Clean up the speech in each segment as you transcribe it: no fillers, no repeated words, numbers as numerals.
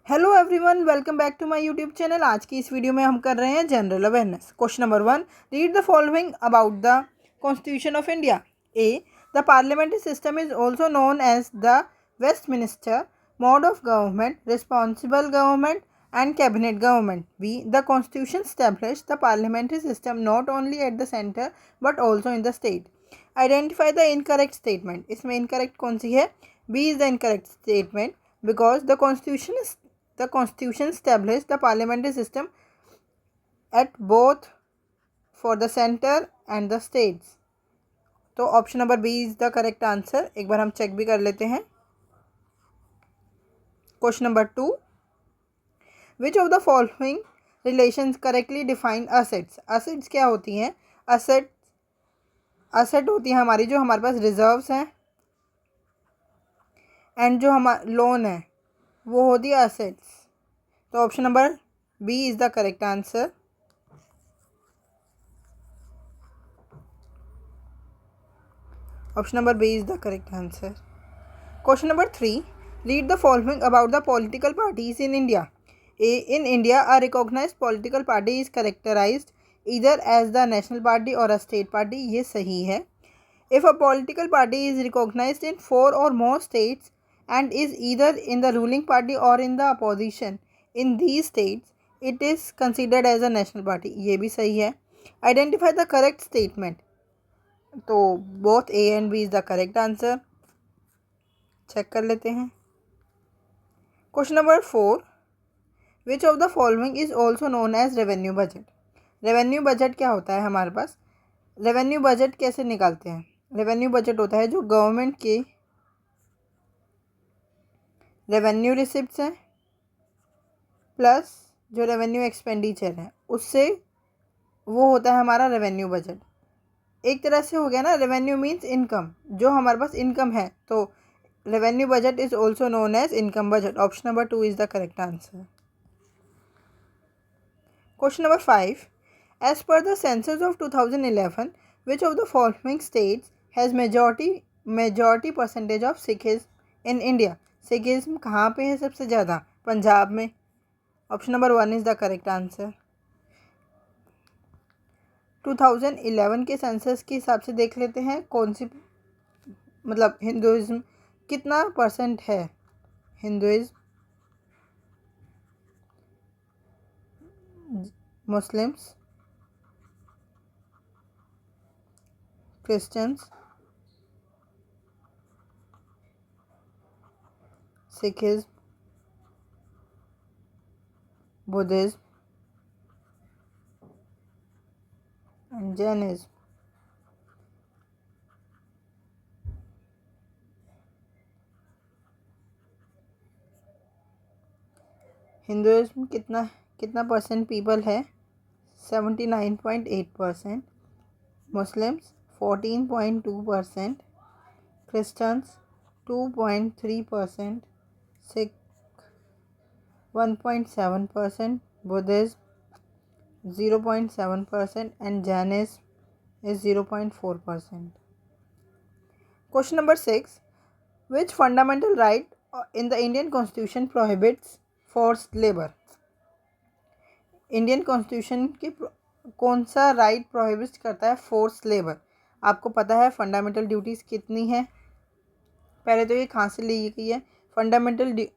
Hello everyone, welcome back to my YouTube channel. आज की इस वीडियो में हम कर रहे हैं general awareness. Question number 1, read the following about the constitution of India. A, the parliamentary system is also known as the Westminster mode of government, responsible government and cabinet government. B, the constitution establish the parliamentary system not only at the centre but also in the state. Identify the incorrect statement. इसमें incorrect कौन सी है? B is the incorrect statement because the constitution established the parliamentary system at both for the center and the states। तो option number B is the correct answer. एक बार हम check भी कर लेते हैं। Question number 2, which of the following relations correctly define assets. Assets क्या होती हैं? असेट होती है हमारी जो हमारे पास रिजर्व्स हैं एंड जो हमारा लोन है वो होती है असेट्स। तो option number B is the correct answer. Option number B is the correct answer. Question number 3, read the following about the political parties in India. A, in India a recognised political party is characterised either as the national party और a state party. ये सही है। If a political party is recognised in 4 or more states and is either in the ruling party or in the opposition in these states it is considered as a national party। ये भी सही है। Identify the correct statement। तो both A and B is the correct answer। Check कर लेते हैं। Question number 4, which of the following is also known as revenue budget. Revenue budget क्या होता है हमारे पास? रेवेन्यू बजट कैसे निकालते हैं? रेवेन्यू बजट होता है जो गवर्नमेंट के रेवेन्यू रिसिप्ट्स हैं प्लस जो रेवेन्यू एक्सपेंडिचर है उससे वो होता है हमारा रेवेन्यू बजट। एक तरह से हो गया ना, रेवेन्यू मीन्स इनकम, जो हमारे पास इनकम है। तो revenue budget is also known as income budget. Option number 2 is the correct answer. Question number 5, as per the census of 2011 which of the following states has majority percentage of Sikhism in India. Sikhism कहाँ पे है सबसे ज़्यादा? पंजाब में। Option number 1 is the correct answer. 2011 के census के हिसाब से देख लेते हैं कौन सी मतलब हिंदुइज्म कितना परसेंट है। Hinduism, Muslims, Christians, Sikhism, Buddhism and Jainism. Hinduism कितना परसेंट पीपल है? 79.8%, Muslims 14.2%, Christians 2.3%, Sikh 1.7%, Buddhism 0.7% and Jainism is 0.4%। Question number 6, which fundamental right in the Indian Constitution prohibits forced labor? Indian constitution के कौन सा right prohibit करता है force labour? आपको पता है फंडामेंटल ड्यूटीज़ कितनी है? पहले तो ये कहाँ से ली गई है? Fundamental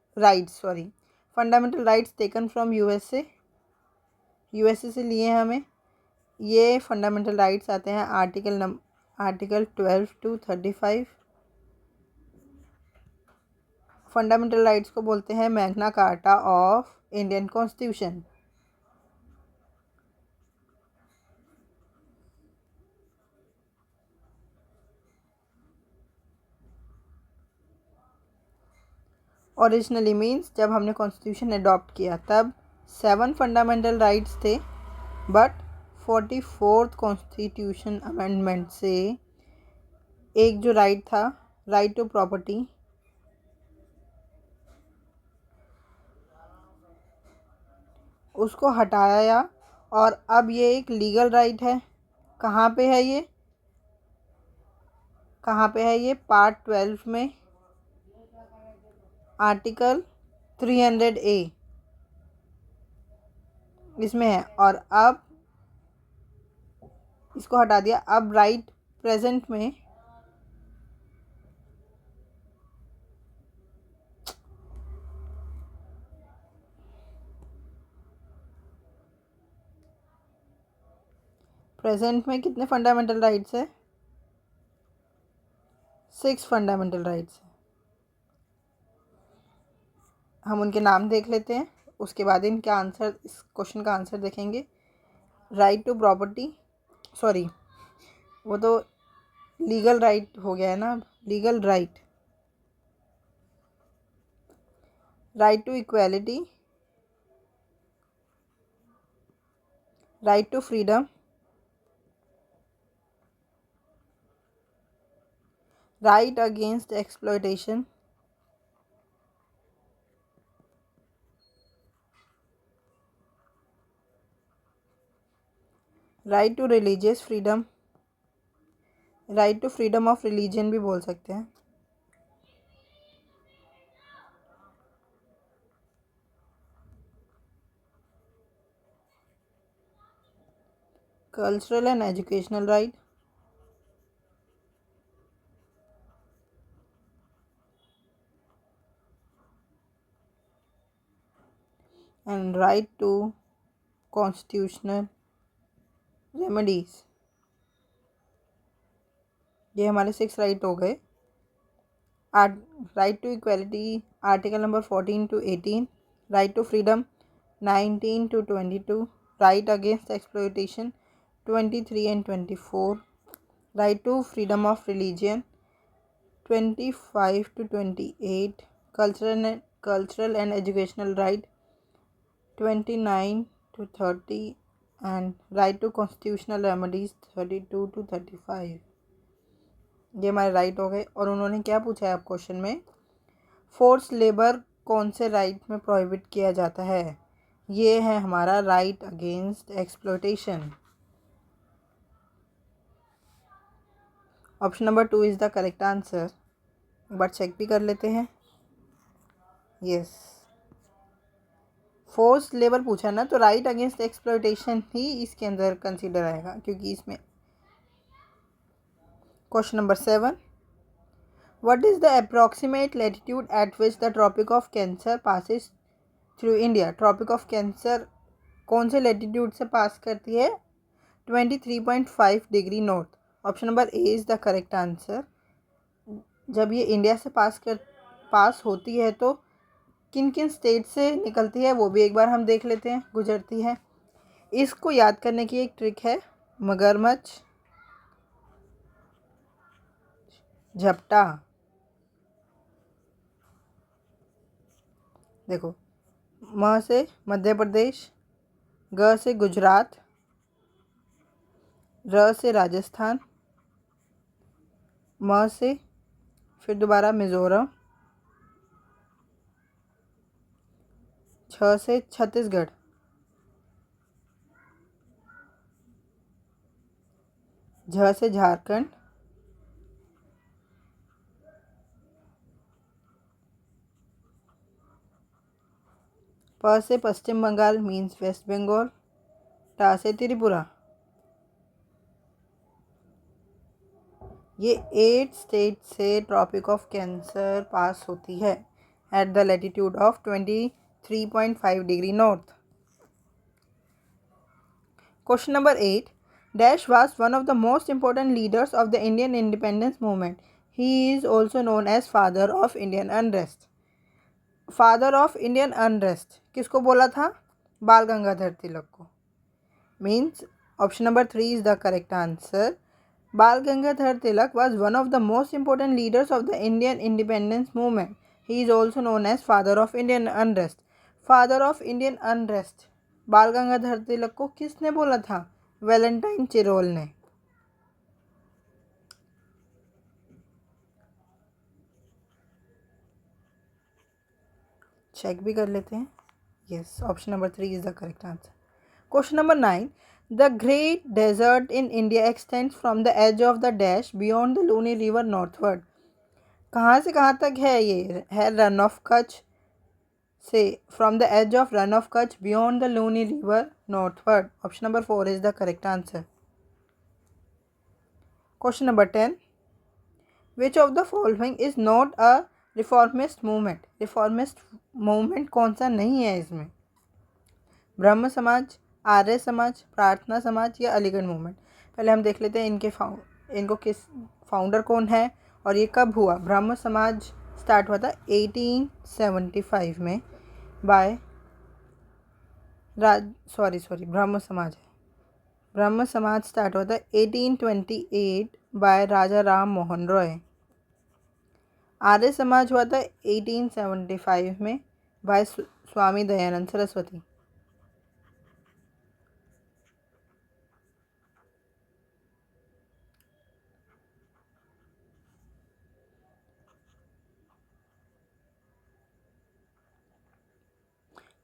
rights taken from USA से लिए हैं हमें। ये फंडामेंटल राइट्स आते हैं आर्टिकल 12 to 35। फंडामेंटल राइट्स को बोलते हैं Magna carta of Indian constitution. Originally means जब हमने कॉन्स्टिट्यूशन अडॉप्ट किया तब 7 फंडामेंटल राइट्स थे, बट 44th कॉन्स्टिट्यूशन अमेंडमेंट से एक जो राइट था, राइट टू प्रॉपर्टी, उसको हटाया और अब ये एक लीगल राइट है। कहाँ पे है ये? पार्ट 12 में आर्टिकल 300A। इसमें है, और अब इसको हटा दिया। अब राइट प्रेजेंट में कितने फंडामेंटल राइट्स है? 6 फंडामेंटल राइट्स है। हम उनके नाम देख लेते हैं, उसके बाद इनका आंसर, इस क्वेश्चन का आंसर देखेंगे। राइट टू प्रॉपर्टी, सॉरी वो तो लीगल राइट हो गया है ना, legal right. Right to equality, right to freedom, right against exploitation, right to religious freedom, right to freedom of religion भी बोल सकते हैं। Cultural and educational right, and right to constitutional remedies. ये हमारे 6 राइट हो गए। Right to equality article number 14 to 18, right to freedom 19 to 22, right against exploitation 23 and 24, right to freedom of religion 25 to 28, cultural and educational right 29 to 30, and right to constitutional remedies 32 to 35। ये हमारे right हो गए। और उन्होंने क्या पूछा है आप क्वेश्चन में, फोर्स लेबर कौन से राइट में प्रोहिबिट किया जाता है? ये है हमारा right against exploitation. Option number 2 is the correct answer. एक बार चेक भी कर लेते हैं। यस, फोर्स लेबर पूछा ना, तो राइट अगेंस्ट एक्सप्लॉयटेशन ही इसके अंदर कंसीडर आएगा, क्योंकि इसमें question number 7, what is the approximate latitude at which the Tropic of Cancer passes through India? Tropic of Cancer कौन से लैटिट्यूड से पास करती है? 23.5 degree north. Option number A is the correct answer. जब ये इंडिया से पास होती है तो किन किन स्टेट से निकलती है वो भी एक बार हम देख लेते हैं, गुजरती है। इसको याद करने की एक ट्रिक है, मगरमच्छ, झपटा। देखो, म से मध्य प्रदेश, ग से गुजरात, र से राजस्थान, म से फिर दोबारा मिज़ोरम, छ से छत्तीसगढ़, झ से झारखंड, प से पश्चिम बंगाल मीन्स वेस्ट बंगाल, टा से त्रिपुरा। ये 8 स्टेट से ट्रॉपिक ऑफ कैंसर पास होती है at the latitude of 23.5 degree north. Question number 8, dash was one of the most important leaders of the Indian independence movement. He is also known as father of Indian unrest. Father of Indian unrest किसको बोला था? बाल गंगाधर तिलक को। Means option number 3 is the correct answer. Bal Gangadhar Tilak was one of the most important leaders of the Indian independence movement. He is also known as father of Indian unrest. Father of Indian unrest बाल गंगाधर तिलक को किसने बोला था? Valentine Chirol ने। Check भी कर लेते हैं। Yes, option number 3 is the correct answer. Question number 9, The great desert in India extends from the edge of the dash beyond the Luni river northward. कहाँ से कहाँ तक है ये? है run of Kutch, Say, from the edge of Run of Kutch beyond the Luni River northward. Option number 4 is the correct answer. Question number 10. Which of the following is not a reformist movement? Reformist movement कौन सा नहीं है इसमें? ब्रह्म समाज, आर्य समाज, प्रार्थना समाज या Aligarh movement? पहले हम देख लेते हैं इनको किस फाउंडर कौन है और ये कब हुआ. ब्रह्म समाज स्टार्ट हुआ था 1875 में बाय ब्रह्म समाज है. ब्रह्म समाज स्टार्ट हुआ था 1828 बाय राजा राम मोहन रॉय. आर्य समाज हुआ था 1875 में बाय स्वामी दयानंद सरस्वती.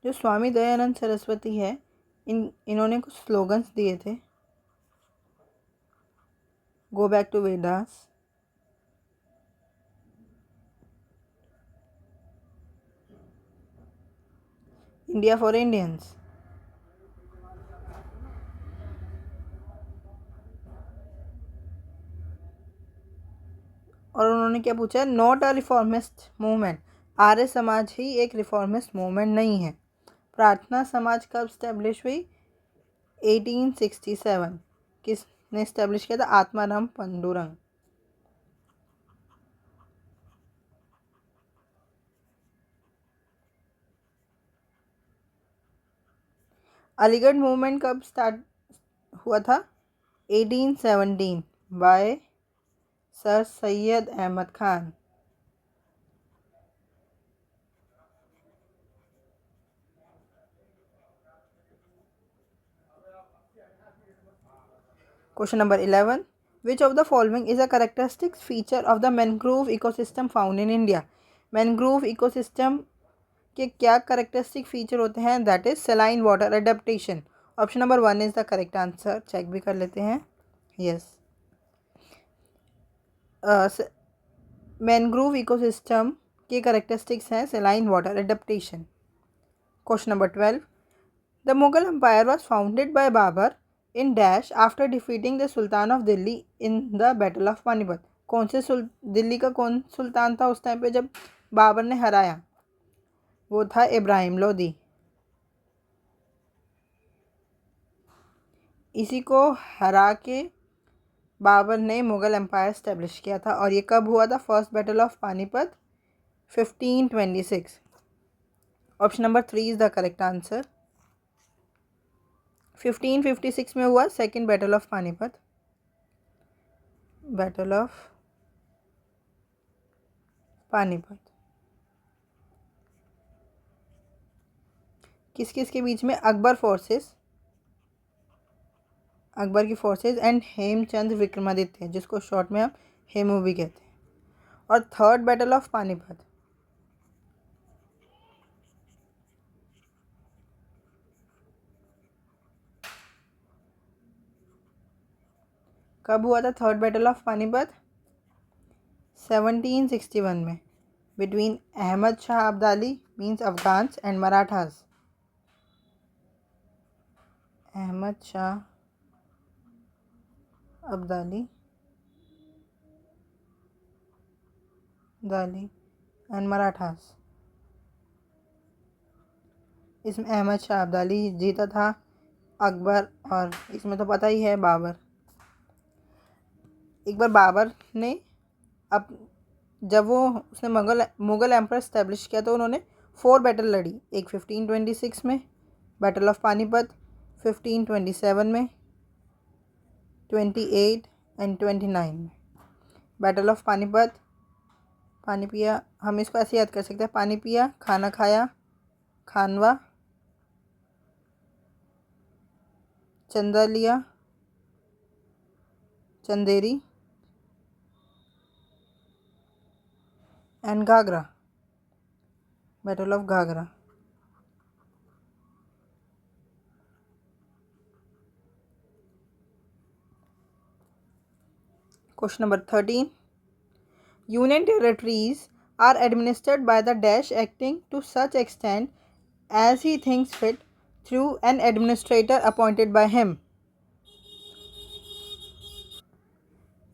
जो स्वामी दयानंद सरस्वती है इन्होंने कुछ स्लोगन्स दिए थे. Go back to Vedas, India for Indians, और उन्होंने क्या पूछा है? Not a reformist movement. Arya Samaj ही एक रिफॉर्मिस्ट मूवमेंट नहीं है. प्रार्थना समाज कब स्टैब्लिश हुई? 1867. किसने इस्टेब्लिश किया था? आत्माराम पंडुरंग. अलीगढ़ मूवमेंट कब स्टार्ट हुआ था? 1817 by sir Syed Ahmad Khan. Question number 11. Which of the following is a characteristic feature of the mangrove ecosystem found in India? Mangrove ecosystem के क्या characteristic feature होते हैं? That is saline water adaptation. Option number 1 is the correct answer. चेक भी कर लेते हैं. Yes. Mangrove ecosystem के characteristics हैं saline water adaptation. Question number 12. The Mughal Empire was founded by Babur in dash after defeating the Sultan of Delhi in the Battle of Panipat. कौन से दिल्ली का कौन सुल्तान था उस टाइम पे जब बाबर ने हराया? वो था इब्राहिम लोदी. इसी को हरा के बाबर ने मुग़ल एम्पायर स्टैब्लिश किया था. और ये कब हुआ था? First battle of Panipat 1526. Option number 3 is the correct answer. 1556 में हुआ second battle of Panipat. Battle of Panipat किस किस के बीच में? अकबर की फोर्सेस एंड हेमचंद विक्रमादित्य, जिसको शॉर्ट में हम हेमू भी कहते हैं. और थर्ड बैटल ऑफ पानीपत कब हुआ था? थर्ड बैटल ऑफ पानीपत 1761 में between Ahmad Shah Abdali means Afghans and Marathas. Ahmad Shah Abdali and Marathas. इसमें अहमद शाह अब्दाली जीता था, अकबर, और इसमें तो पता ही है बाबर. एक बार बाबर ने अब जब उसने मुग़ल एम्पायर स्टैब्लिश किया तो उन्होंने 4 बैटल लड़ी. एक 1526 में बैटल ऑफ पानीपत, 1527 में, 28 एंड 29 में. बैटल ऑफ पानीपत, पानी पिया, हम इसको ऐसे याद कर सकते हैं: पानी पिया, खाना खाया, खानवा, चंदा लिया, Chanderi and Ghaghra. Battle of Ghaghra. Question number 13. Union territories are administered by the dash acting to such extent as he thinks fit through an administrator appointed by him.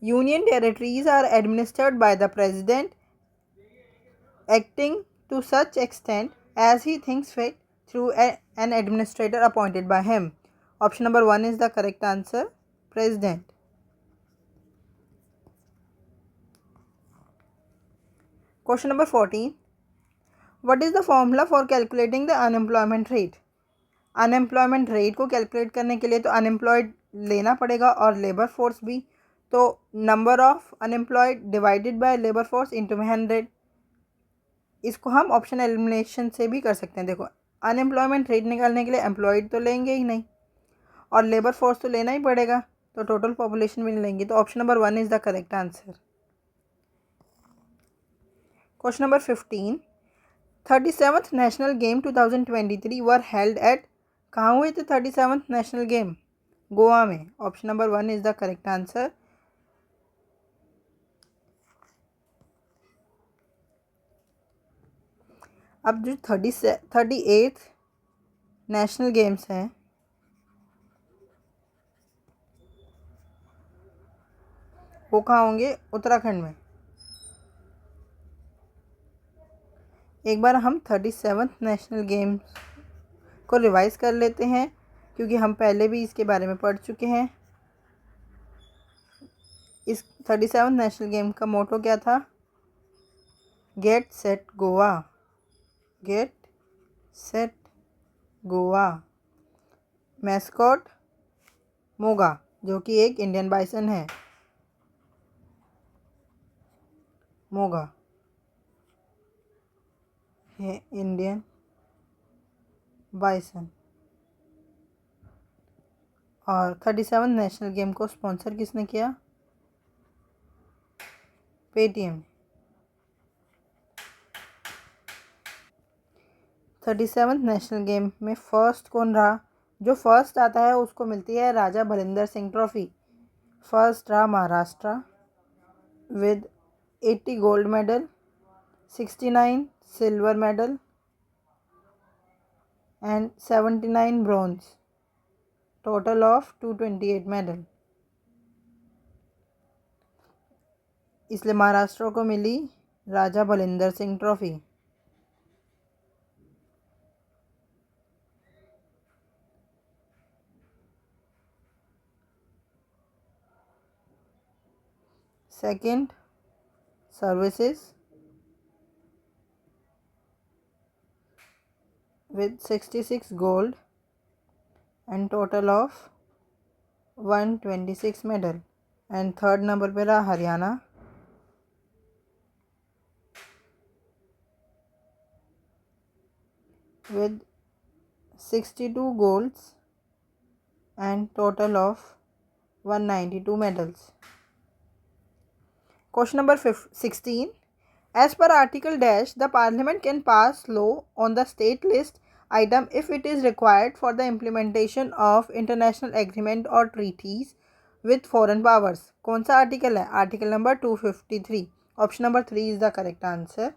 Union territories are administered by the president acting to such extent as he thinks fit through an administrator appointed by him. Option number 1 is the correct answer, president. Question number 14. What is the formula for calculating the unemployment rate? Unemployment rate को calculate करने के लिए तो unemployed लेना पड़ेगा और labour force भी, तो number of unemployed divided by labour force into 100. इसको हम ऑप्शन एलिमिनेशन से भी कर सकते हैं. देखो, अनएम्प्लॉयमेंट रेट निकालने के लिए एम्प्लॉयड तो लेंगे ही नहीं और लेबर फोर्स तो लेना ही पड़ेगा, तो टोटल पॉपुलेशन भी नहीं लेंगे. तो option number 1 is the correct answer. Question number 15. 37th national game 2023 were held at. कहाँ हुए थे 37th नेशनल गेम? गोवा में. Option number 1 is the correct answer. अब जो 38th नेशनल गेम्स हैं वो कहाँ होंगे? उत्तराखंड में. एक बार हम 37th नेशनल गेम्स को रिवाइज कर लेते हैं क्योंकि हम पहले भी इसके बारे में पढ़ चुके हैं. इस 37th नेशनल गेम का मोटो क्या था? Get set Goa. Get set Goa. Mascot Moga, जो कि एक इंडियन बाइसन है. मोगा है इंडियन बाइसन. और 37th नेशनल गेम को स्पॉन्सर किसने किया? पेटीएम. 37th नेशनल गेम में फर्स्ट कौन रहा? जो फर्स्ट आता है उसको मिलती है राजा भलिंदर सिंह ट्रॉफी. फर्स्ट रहा Maharashtra with 80 gold medal, 69 silver medal and 79 bronze, total of 228 medal. इसलिए महाराष्ट्र को मिली Raja Bhalinder Singh trophy. Second, services with 66 gold and total of 126 medal. And third number पे रहा Haryana with 62 golds and total of 192 medals. Question number 16. As per article dash, the parliament can pass law on the state list item if it is required for the implementation of international agreement or treaties with foreign powers. कौन सा article है? Article number 253. Option number 3 is the correct answer.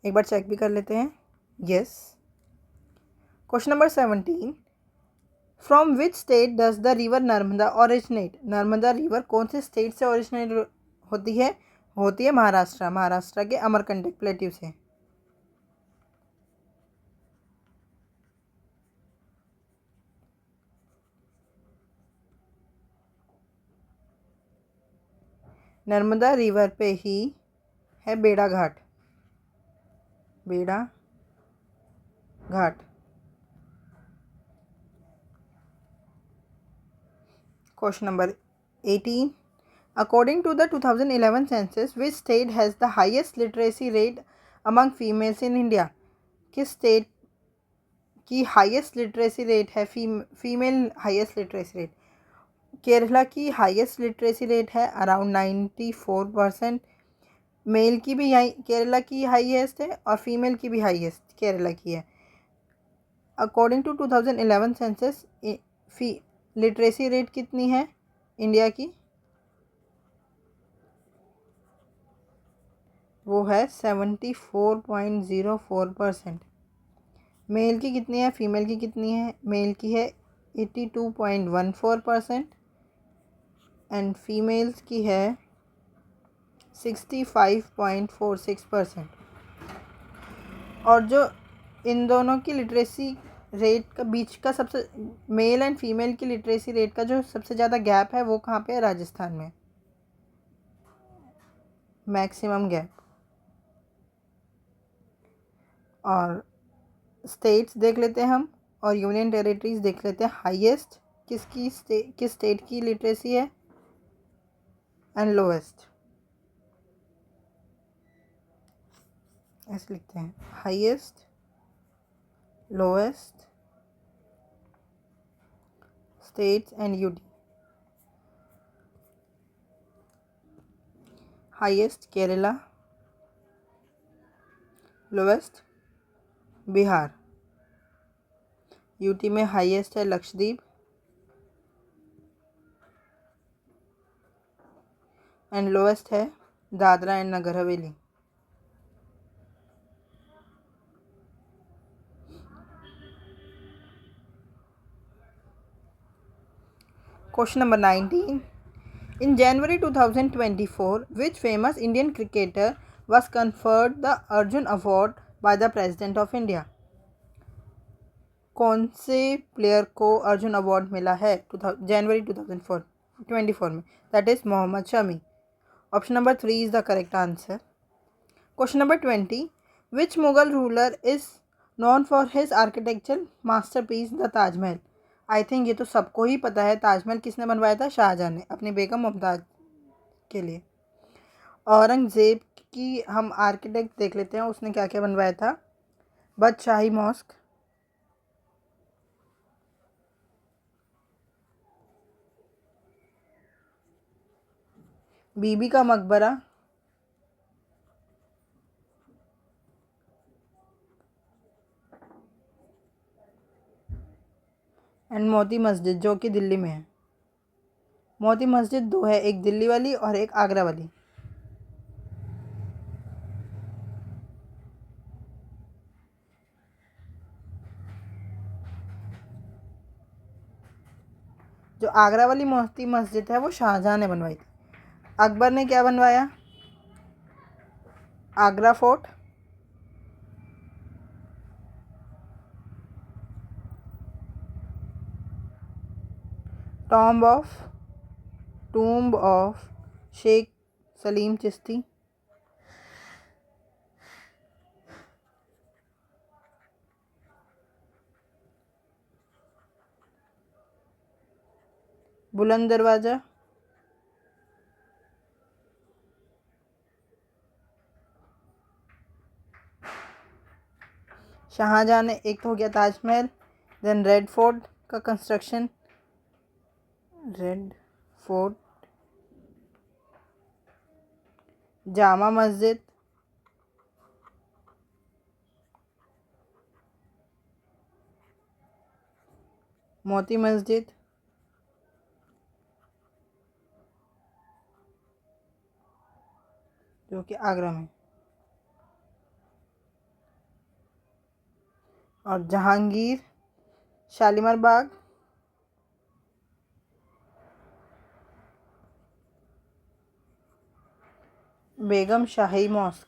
एक बार check भी कर लेते हैं. Yes. Question number 17. From which state does the river Narmada originate? Narmada river कौन से स्टेट से ओरिजिनेट होती है? होती है महाराष्ट्र. महाराष्ट्र के अमरकंटक प्लेट्यू से. नर्मदा रिवर पे ही है बेड़ा घाट. बेड़ा घाट. Question number 18. According to the 2011 census, which state has the highest literacy rate among females in India? किस स्टेट की हाईएस्ट लिटरेसी रेट है? Female highest literacy rate. Kerala की हाईएस्ट लिटरेसी रेट है अराउंड 94%. मेल की भी केरला की हाईएस्ट है और फीमेल की भी हाईएस्ट केरला की है. According to 2011 census literacy rate कितनी है इंडिया की? वो है 74.04%। मेल की कितनी है, फीमेल की कितनी है? मेल की है 82.14% एंड फीमेल्स की है 65.46%। और जो इन दोनों की लिटरेसी रेट का बीच का सबसे, मेल एंड फीमेल की लिटरेसी रेट का जो सबसे ज़्यादा गैप है वो कहाँ पे है? राजस्थान में, मैक्सिमम गैप। और स्टेट्स देख लेते हैं हम, और यूनियन टेरिटरीज देख लेते हैं। हाईएस्ट किस स्टेट की लिटरेसी है एंड लोएस्ट, ऐसे लिखते हैं, highest, lowest states and UT. Highest Kerala, lowest Bihar. UT में हाईएस्ट है लक्षद्वीप एंड लोएस्ट है Dadra and Nagar Haveli. Question number 19. In January 2024, which famous Indian cricketer was conferred the Arjun Award by the President of India? कौन से player को Arjun award मिला है जनवरी 2024 में? That is Mohammed Shami. Option number 3 is the correct answer. Question number 20. Which Mughal ruler is known for his architectural masterpiece the Taj Mahal? I think ये तो सबको ही पता है। ताजमहल किसने बनवाया था? शाहजहाँ ने, अपनी बेगम मुमताज़ के लिए। औरंगज़ेब की हम आर्किटेक्ट देख लेते हैं, उसने क्या क्या बनवाया था। बदशाही मॉस्क, बीबी का मकबरा, एंड मोती मस्जिद जो कि दिल्ली में है। मोती मस्जिद दो है, एक दिल्ली वाली और एक आगरा वाली। जो आगरा वाली मोती मस्जिद है वो शाहजहाँ ने बनवाई थी। अकबर ने क्या बनवाया? Agra fort, tomb of Sheikh Salim Chishti, Buland Darwaza, Shah Jahan ने, एक तो हो गया ताजमहल, देन रेड फोर्ट का construction, red fort, Jama Masjid, Moti Masjid, जो कि आगरा में, और जहांगीर शालीमार बाग, बेगम शाही मॉस्क।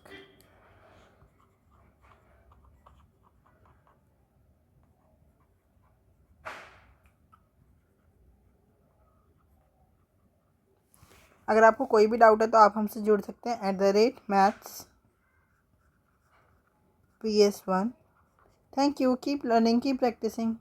अगर आपको कोई भी डाउट है तो आप हमसे जुड़ सकते हैं @maths PS1। Thank you, keep learning, keep practising.